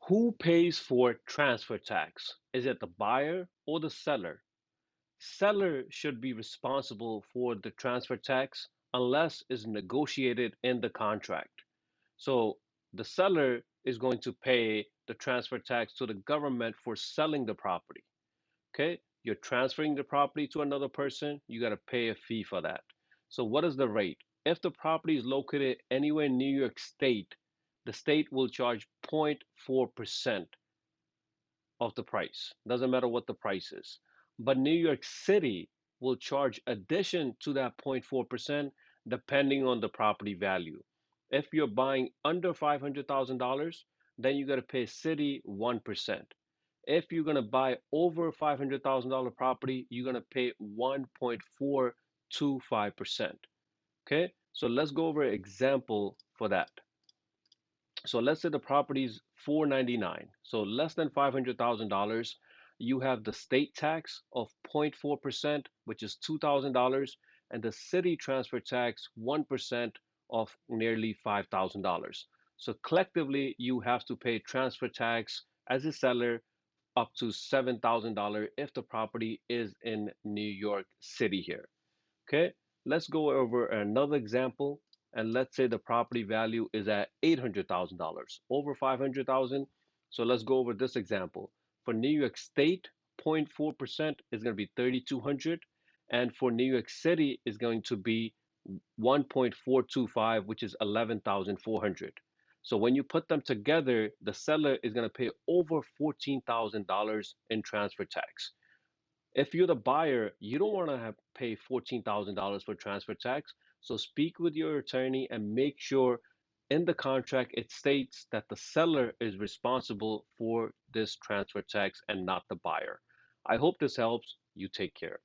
Who pays for transfer tax? Is it the buyer or the seller? Seller should be responsible for the transfer tax unless it's negotiated in the contract. So the seller is going to pay the transfer tax to the government for selling the property. Okay, you're transferring the property to another person, you got to pay a fee for that. So what is the rate? If the property is located anywhere in New York State, the state will charge 0.4% of the price. Doesn't matter what the price is. But New York City will charge addition to that 0.4% depending on the property value. If you're buying under $500,000, then you got to pay city 1%. If you're going to buy over $500,000 property, you're going to pay 1.425%. Okay, so let's go over an example for that. So let's say the property is 499, so less than $500,000. You have the state tax of 0.4%, which is $2,000, and the city transfer tax 1% of nearly $5,000. So collectively, you have to pay transfer tax as a seller up to $7,000 if the property is in New York City here. Okay, let's go over another example, and let's say the property value is at $800,000, over 500,000. So let's go over this example. For New York State, 0.4% is going to be 3,200, and for New York City is going to be 1.425, which is 11,400. So when you put them together, the seller is going to pay over $14,000 in transfer tax. If you're the buyer, you don't want to have pay $14,000 for transfer tax. So speak with your attorney and make sure in the contract it states that the seller is responsible for this transfer tax and not the buyer. I hope this helps. You take care.